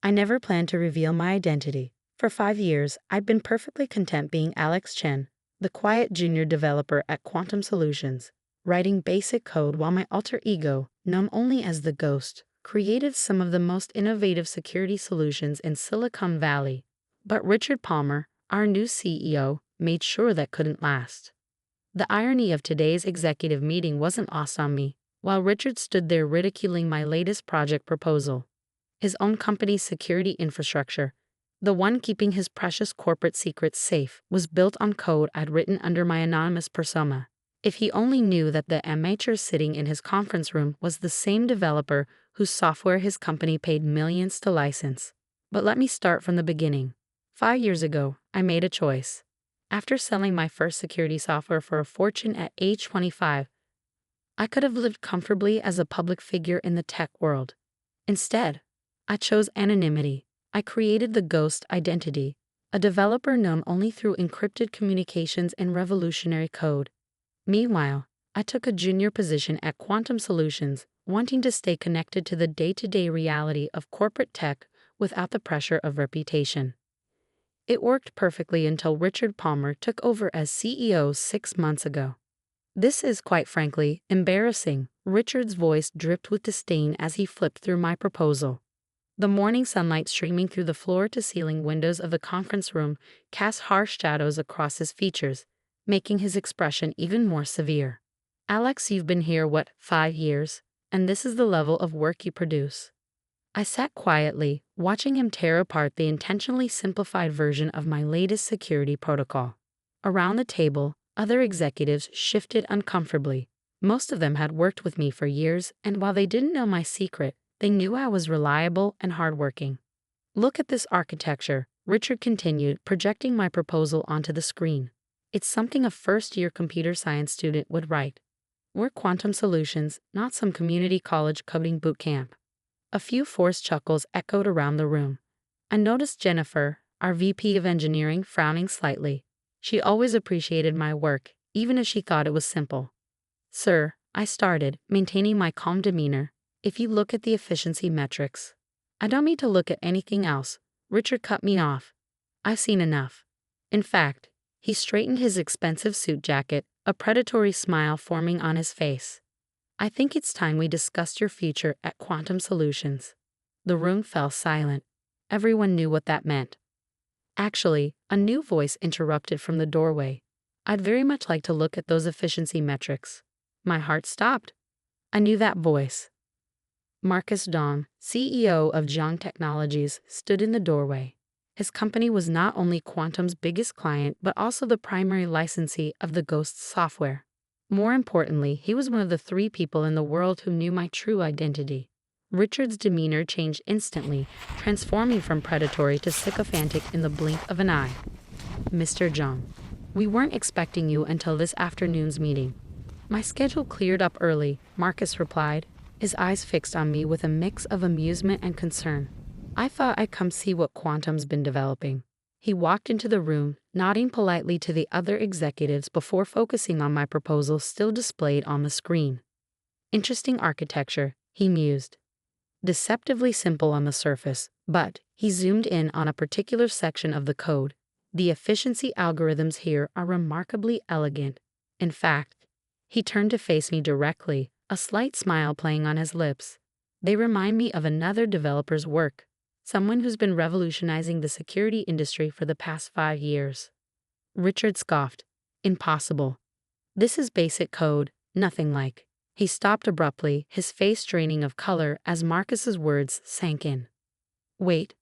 I never planned to reveal my identity. For 5 years, I'd been perfectly content being Alex Chen, the quiet junior developer at Quantum Solutions, writing basic code while my alter ego, known only as the Ghost, created some of the most innovative security solutions in Silicon Valley. But Richard Palmer, our new CEO, made sure that couldn't last. The irony of today's executive meeting wasn't lost on me. While Richard stood there ridiculing my latest project proposal, his own company's security infrastructure, the one keeping his precious corporate secrets safe, was built on code I'd written under my anonymous persona. If he only knew that the amateur sitting in his conference room was the same developer whose software his company paid millions to license. But let me start from the beginning. 5 years ago, I made a choice. After selling my first security software for a fortune at age 25, I could have lived comfortably as a public figure in the tech world. Instead, I chose anonymity. I created the Ghost identity, a developer known only through encrypted communications and revolutionary code. Meanwhile, I took a junior position at Quantum Solutions, wanting to stay connected to the day-to-day reality of corporate tech without the pressure of reputation. It worked perfectly until Richard Palmer took over as CEO 6 months ago. This is, quite frankly, embarrassing. Richard's voice dripped with disdain as he flipped through my proposal. The morning sunlight streaming through the floor-to-ceiling windows of the conference room cast harsh shadows across his features, making his expression even more severe. Alex, you've been here, 5 years? And this is the level of work you produce. I sat quietly, watching him tear apart the intentionally simplified version of my latest security protocol. Around the table, other executives shifted uncomfortably. Most of them had worked with me for years, and while they didn't know my secret, they knew I was reliable and hardworking. Look at this architecture, Richard continued, projecting my proposal onto the screen. It's something a first-year computer science student would write. We're Quantum Solutions, not some community college coding boot camp. A few forced chuckles echoed around the room. I noticed Jennifer, our VP of Engineering, frowning slightly. She always appreciated my work, even if she thought it was simple. Sir, I started, maintaining my calm demeanor. If you look at the efficiency metrics. I don't need to look at anything else. Richard cut me off. I've seen enough. In fact, he straightened his expensive suit jacket, a predatory smile forming on his face. I think it's time we discussed your future at Quantum Solutions. The room fell silent. Everyone knew what that meant. Actually, a new voice interrupted from the doorway. I'd very much like to look at those efficiency metrics. My heart stopped. I knew that voice. Marcus Dong, CEO of Zhang Technologies, stood in the doorway. His company was not only Quantum's biggest client but also the primary licensee of the Ghost software. More importantly, he was one of the 3 people in the world who knew my true identity. Richard's demeanor changed instantly, transforming from predatory to sycophantic in the blink of an eye. Mr. Zhang, we weren't expecting you until this afternoon's meeting. My schedule cleared up early, Marcus replied, his eyes fixed on me with a mix of amusement and concern. I thought I'd come see what Quantum's been developing. He walked into the room, nodding politely to the other executives before focusing on my proposal still displayed on the screen. Interesting architecture, he mused. Deceptively simple on the surface, but he zoomed in on a particular section of the code. The efficiency algorithms here are remarkably elegant. In fact, he turned to face me directly, a slight smile playing on his lips. They remind me of another developer's work, someone who's been revolutionizing the security industry for the past 5 years. Richard scoffed. Impossible. This is basic code, nothing like. He stopped abruptly, his face draining of color as Marcus's words sank in. Wait.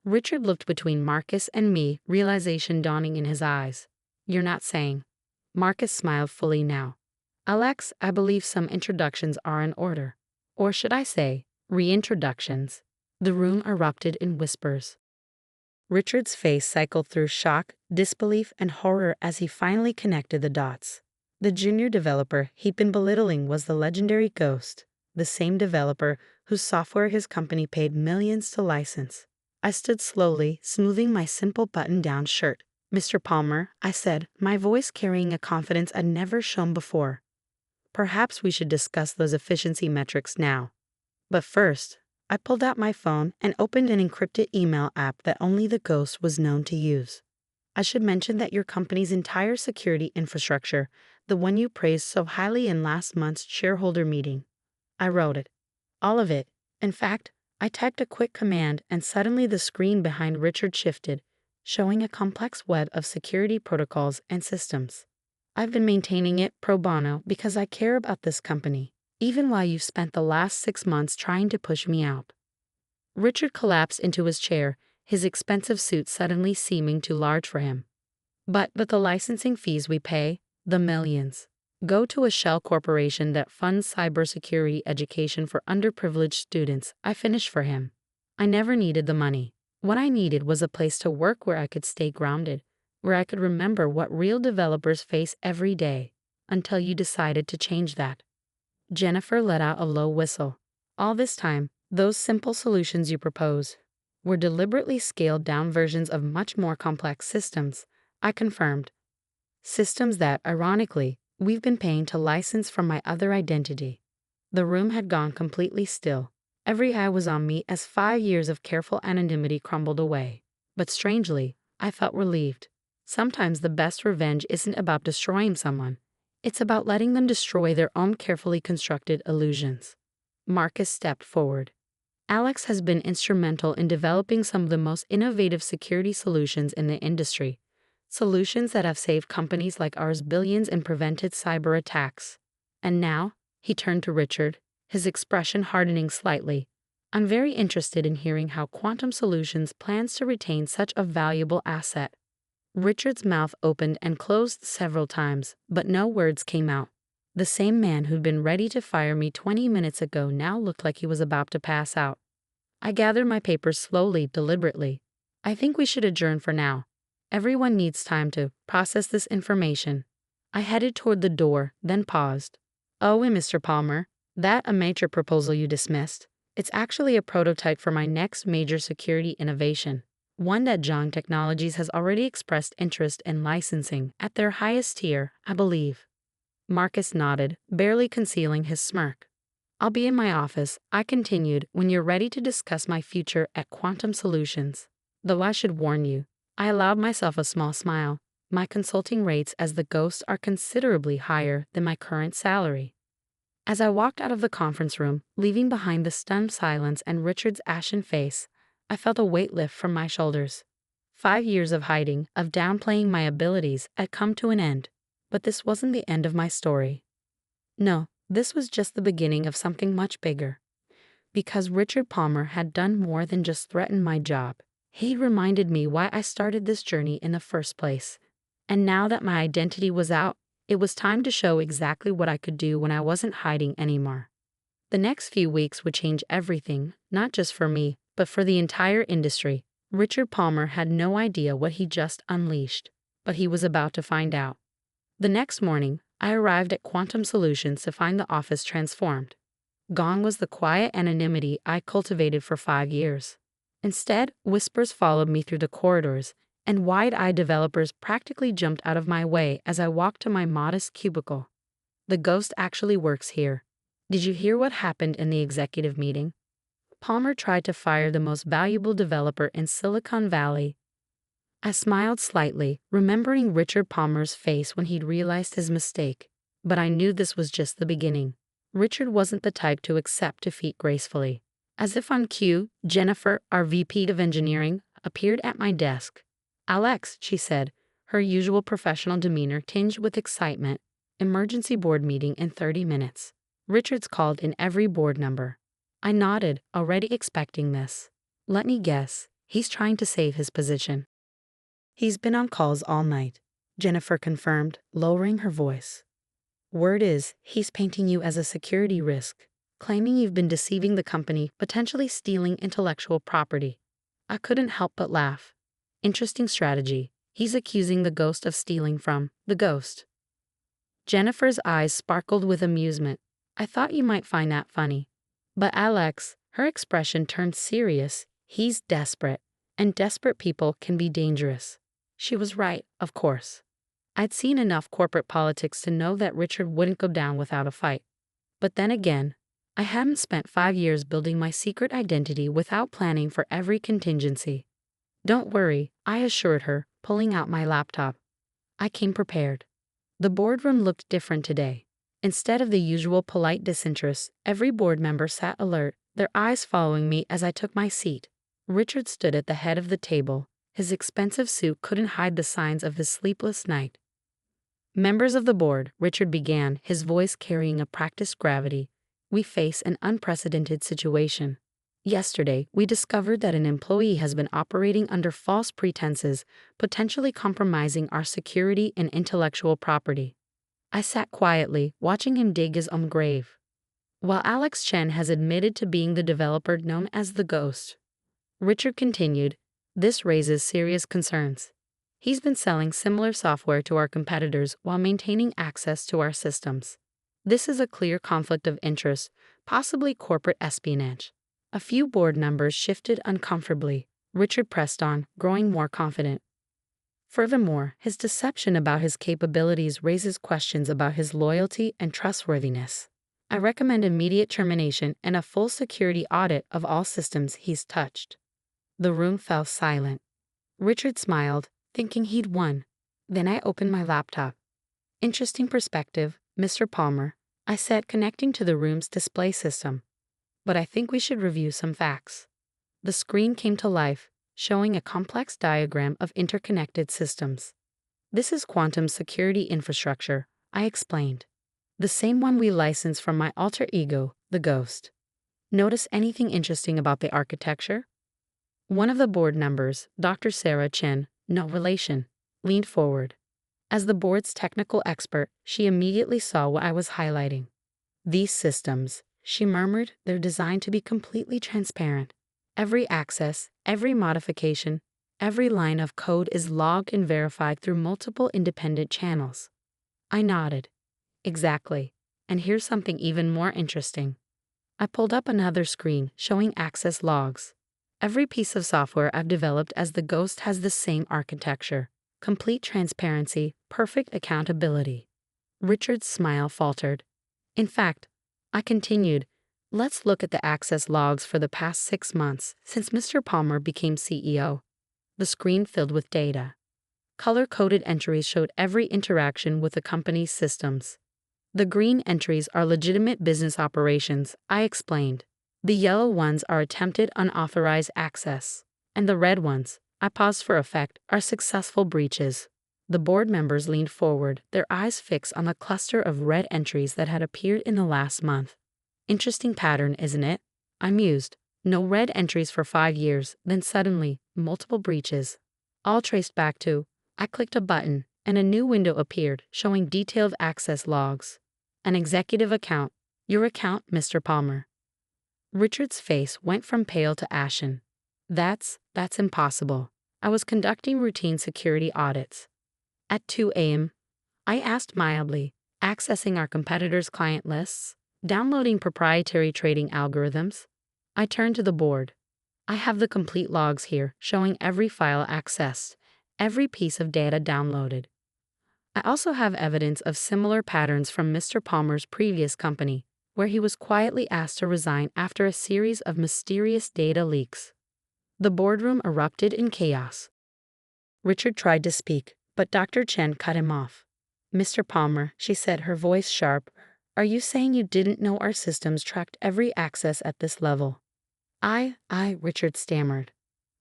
Richard looked between Marcus and me, realization dawning in his eyes. You're not saying. Marcus smiled fully now. Alex, I believe some introductions are in order. Or should I say, reintroductions. The room erupted in whispers. Richard's face cycled through shock, disbelief, and horror as he finally connected the dots. The junior developer he'd been belittling was the legendary Ghost, the same developer whose software his company paid millions to license. I stood slowly, smoothing my simple button-down shirt. Mr. Palmer, I said, my voice carrying a confidence I'd never shown before. Perhaps we should discuss those efficiency metrics now. But first, I pulled out my phone and opened an encrypted email app that only the ghost was known to use. I should mention that your company's entire security infrastructure, the one you praised so highly in last month's shareholder meeting. I wrote it. All of it. In fact, I typed a quick command and suddenly the screen behind Richard shifted, showing a complex web of security protocols and systems. I've been maintaining it pro bono because I care about this company, even while you've spent the last 6 months trying to push me out. Richard collapsed into his chair, his expensive suit suddenly seeming too large for him. But the licensing fees we pay, the millions, go to a shell corporation that funds cybersecurity education for underprivileged students. I finished for him. I never needed the money. What I needed was a place to work where I could stay grounded, where I could remember what real developers face every day, until you decided to change that. Jennifer let out a low whistle. All this time, those simple solutions you propose were deliberately scaled down versions of much more complex systems, I confirmed. Systems that, ironically, we've been paying to license from my other identity. The room had gone completely still. Every eye was on me as 5 years of careful anonymity crumbled away. But strangely, I felt relieved. Sometimes the best revenge isn't about destroying someone. It's about letting them destroy their own carefully constructed illusions. Marcus stepped forward. Alex has been instrumental in developing some of the most innovative security solutions in the industry. Solutions that have saved companies like ours billions and prevented cyber attacks. And now, he turned to Richard, his expression hardening slightly. I'm very interested in hearing how Quantum Solutions plans to retain such a valuable asset. Richard's mouth opened and closed several times, but no words came out. The same man who'd been ready to fire me 20 minutes ago now looked like he was about to pass out. I gathered my papers slowly, deliberately. I think we should adjourn for now. Everyone needs time to process this information. I headed toward the door, then paused. Oh, and Mr. Palmer, that amateur proposal you dismissed. It's actually a prototype for my next major security innovation, one that John Technologies has already expressed interest in licensing at their highest tier, I believe. Marcus nodded, barely concealing his smirk. I'll be in my office, I continued, when you're ready to discuss my future at Quantum Solutions. Though I should warn you, I allowed myself a small smile. My consulting rates as the ghost are considerably higher than my current salary. As I walked out of the conference room, leaving behind the stunned silence and Richard's ashen face, I felt a weight lift from my shoulders. 5 years of hiding, of downplaying my abilities, had come to an end. But this wasn't the end of my story. No, this was just the beginning of something much bigger. Because Richard Palmer had done more than just threaten my job. He reminded me why I started this journey in the first place. And now that my identity was out, it was time to show exactly what I could do when I wasn't hiding anymore. The next few weeks would change everything, not just for me, but for the entire industry. Richard Palmer had no idea what he just unleashed, but he was about to find out. The next morning, I arrived at Quantum Solutions to find the office transformed. Gone was the quiet anonymity I cultivated for 5 years. Instead, whispers followed me through the corridors, and wide-eyed developers practically jumped out of my way as I walked to my modest cubicle. The ghost actually works here. Did you hear what happened in the executive meeting? Palmer tried to fire the most valuable developer in Silicon Valley. I smiled slightly, remembering Richard Palmer's face when he'd realized his mistake. But I knew this was just the beginning. Richard wasn't the type to accept defeat gracefully. As if on cue, Jennifer, our VP of Engineering, appeared at my desk. Alex, she said, her usual professional demeanor tinged with excitement. Emergency board meeting in 30 minutes. Richard's called in every board number. I nodded, already expecting this. Let me guess, he's trying to save his position. He's been on calls all night, Jennifer confirmed, lowering her voice. Word is, he's painting you as a security risk, claiming you've been deceiving the company, potentially stealing intellectual property. I couldn't help but laugh. Interesting strategy. He's accusing the ghost of stealing from the ghost. Jennifer's eyes sparkled with amusement. I thought you might find that funny. But Alex, her expression turned serious. He's desperate, and desperate people can be dangerous. She was right, of course. I'd seen enough corporate politics to know that Richard wouldn't go down without a fight. But then again, I hadn't spent 5 years building my secret identity without planning for every contingency. Don't worry, I assured her, pulling out my laptop. I came prepared. The boardroom looked different today. Instead of the usual polite disinterest, every board member sat alert, their eyes following me as I took my seat. Richard stood at the head of the table. His expensive suit couldn't hide the signs of his sleepless night. Members of the board, Richard began, his voice carrying a practiced gravity. We face an unprecedented situation. Yesterday, we discovered that an employee has been operating under false pretenses, potentially compromising our security and intellectual property. I sat quietly, watching him dig his own grave. While Alex Chen has admitted to being the developer known as the Ghost, Richard continued, this raises serious concerns. He's been selling similar software to our competitors while maintaining access to our systems. This is a clear conflict of interest, possibly corporate espionage. A few board members shifted uncomfortably. Richard pressed on, growing more confident. Furthermore, his deception about his capabilities raises questions about his loyalty and trustworthiness. I recommend immediate termination and a full security audit of all systems he's touched. The room fell silent. Richard smiled, thinking he'd won. Then I opened my laptop. Interesting perspective, Mr. Palmer, I said, connecting to the room's display system. But I think we should review some facts. The screen came to life, showing a complex diagram of interconnected systems. This is quantum security infrastructure, I explained. The same one we licensed from my alter ego, the Ghost. Notice anything interesting about the architecture? One of the board members, Dr. Sarah Chen, no relation, leaned forward. As the board's technical expert, she immediately saw what I was highlighting. These systems, she murmured, they're designed to be completely transparent. Every access, every modification, every line of code is logged and verified through multiple independent channels. I nodded. Exactly. And here's something even more interesting. I pulled up another screen showing access logs. Every piece of software I've developed as the Ghost has the same architecture. Complete transparency, perfect accountability. Richard's smile faltered. In fact, I continued, let's look at the access logs for the past 6 months since Mr. Palmer became CEO. The screen filled with data. Color-coded entries showed every interaction with the company's systems. The green entries are legitimate business operations, I explained. The yellow ones are attempted unauthorized access. And the red ones, I paused for effect, are successful breaches. The board members leaned forward, their eyes fixed on the cluster of red entries that had appeared in the last month. Interesting pattern, isn't it? I mused. No red entries for 5 years, then suddenly, multiple breaches. All traced back to, I clicked a button, and a new window appeared, showing detailed access logs. An executive account. Your account, Mr. Palmer. Richard's face went from pale to ashen. That's impossible. I was conducting routine security audits. At 2 a.m., I asked mildly, accessing our competitors' client lists, downloading proprietary trading algorithms. I turned to the board. I have the complete logs here, showing every file accessed, every piece of data downloaded. I also have evidence of similar patterns from Mr. Palmer's previous company, where he was quietly asked to resign after a series of mysterious data leaks. The boardroom erupted in chaos. Richard tried to speak, but Dr. Chen cut him off. Mr. Palmer, she said, her voice sharp, are you saying you didn't know our systems tracked every access at this level? Richard stammered.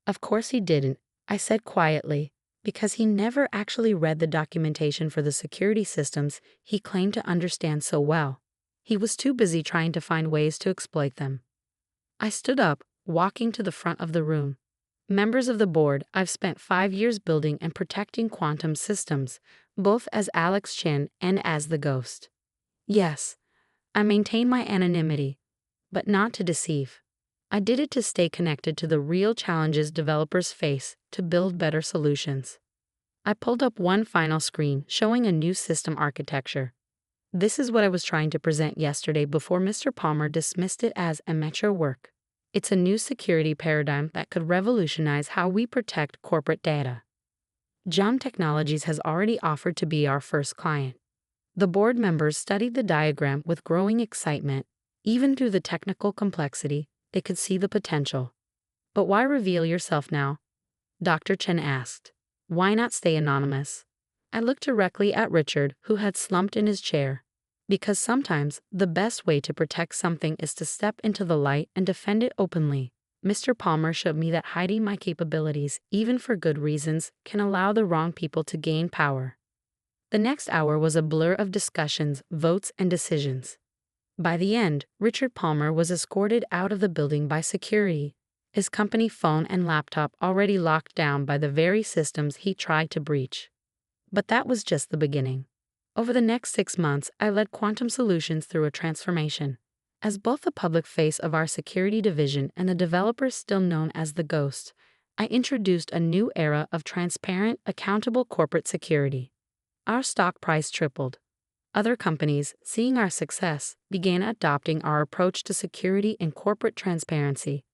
Of course he didn't, I said quietly, because he never actually read the documentation for the security systems he claimed to understand so well. He was too busy trying to find ways to exploit them. I stood up, walking to the front of the room. Members of the board, I've spent 5 years building and protecting quantum systems, both as Alex Chen and as the Ghost. Yes, I maintain my anonymity, but not to deceive. I did it to stay connected to the real challenges developers face to build better solutions. I pulled up one final screen showing a new system architecture. This is what I was trying to present yesterday before Mr. Palmer dismissed it as amateur work. It's a new security paradigm that could revolutionize how we protect corporate data. JUM Technologies has already offered to be our first client. The board members studied the diagram with growing excitement. Even through the technical complexity, they could see the potential. But why reveal yourself now? Dr. Chen asked. Why not stay anonymous? I looked directly at Richard, who had slumped in his chair. Because sometimes the best way to protect something is to step into the light and defend it openly. Mr. Palmer showed me that hiding my capabilities, even for good reasons, can allow the wrong people to gain power. The next hour was a blur of discussions, votes, and decisions. By the end, Richard Palmer was escorted out of the building by security, his company phone and laptop already locked down by the very systems he tried to breach. But that was just the beginning. Over the next 6 months, I led Quantum Solutions through a transformation. As both the public face of our security division and the developer still known as the Ghost, I introduced a new era of transparent, accountable corporate security. Our stock price tripled. Other companies, seeing our success, began adopting our approach to security and corporate transparency.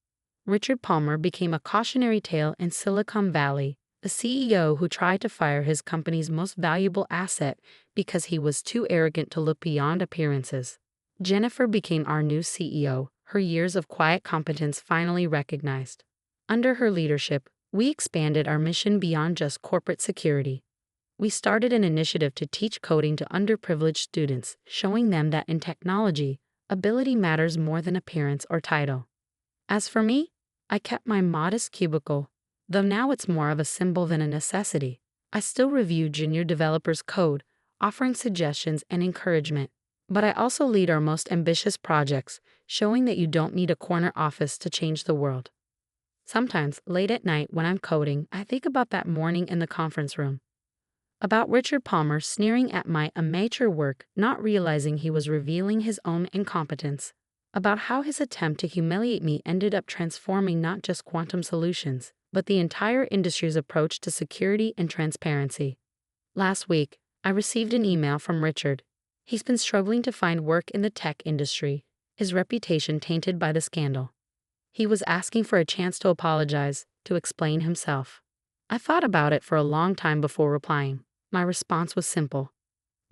Richard Palmer became a cautionary tale in Silicon Valley, the CEO who tried to fire his company's most valuable asset because he was too arrogant to look beyond appearances. Jennifer became our new CEO, her years of quiet competence finally recognized. Under her leadership, we expanded our mission beyond just corporate security. We started an initiative to teach coding to underprivileged students, showing them that in technology, ability matters more than appearance or title. As for me, I kept my modest cubicle, though now it's more of a symbol than a necessity. I still review junior developers' code, offering suggestions and encouragement. But I also lead our most ambitious projects, showing that you don't need a corner office to change the world. Sometimes, late at night when I'm coding, I think about that morning in the conference room. About Richard Palmer sneering at my amateur work, not realizing he was revealing his own incompetence. About how his attempt to humiliate me ended up transforming not just Quantum Solutions, but the entire industry's approach to security and transparency. Last week, I received an email from Richard. He's been struggling to find work in the tech industry, his reputation tainted by the scandal. He was asking for a chance to apologize, to explain himself. I thought about it for a long time before replying. My response was simple.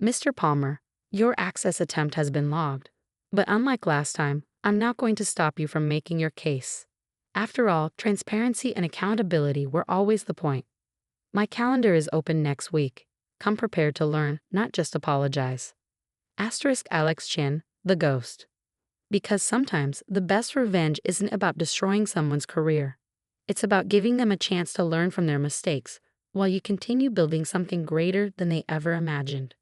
Mr. Palmer, your access attempt has been logged. But unlike last time, I'm not going to stop you from making your case. After all, transparency and accountability were always the point. My calendar is open next week. Come prepared to learn, not just apologize. Alex Chen, the Ghost. Because sometimes the best revenge isn't about destroying someone's career. It's about giving them a chance to learn from their mistakes, while you continue building something greater than they ever imagined.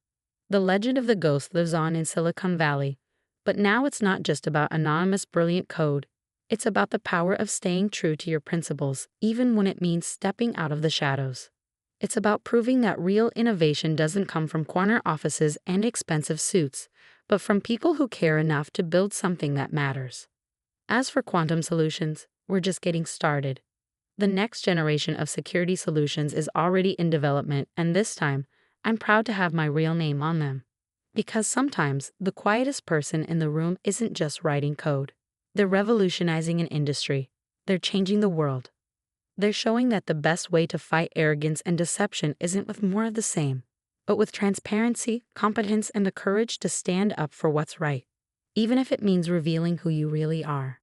The legend of the Ghost lives on in Silicon Valley, but now it's not just about anonymous brilliant code. It's about the power of staying true to your principles, even when it means stepping out of the shadows. It's about proving that real innovation doesn't come from corner offices and expensive suits, but from people who care enough to build something that matters. As for Quantum Solutions, we're just getting started. The next generation of security solutions is already in development, and this time, I'm proud to have my real name on them. Because sometimes, the quietest person in the room isn't just writing code. They're revolutionizing an industry. They're changing the world. They're showing that the best way to fight arrogance and deception isn't with more of the same, but with transparency, competence, and the courage to stand up for what's right, even if it means revealing who you really are.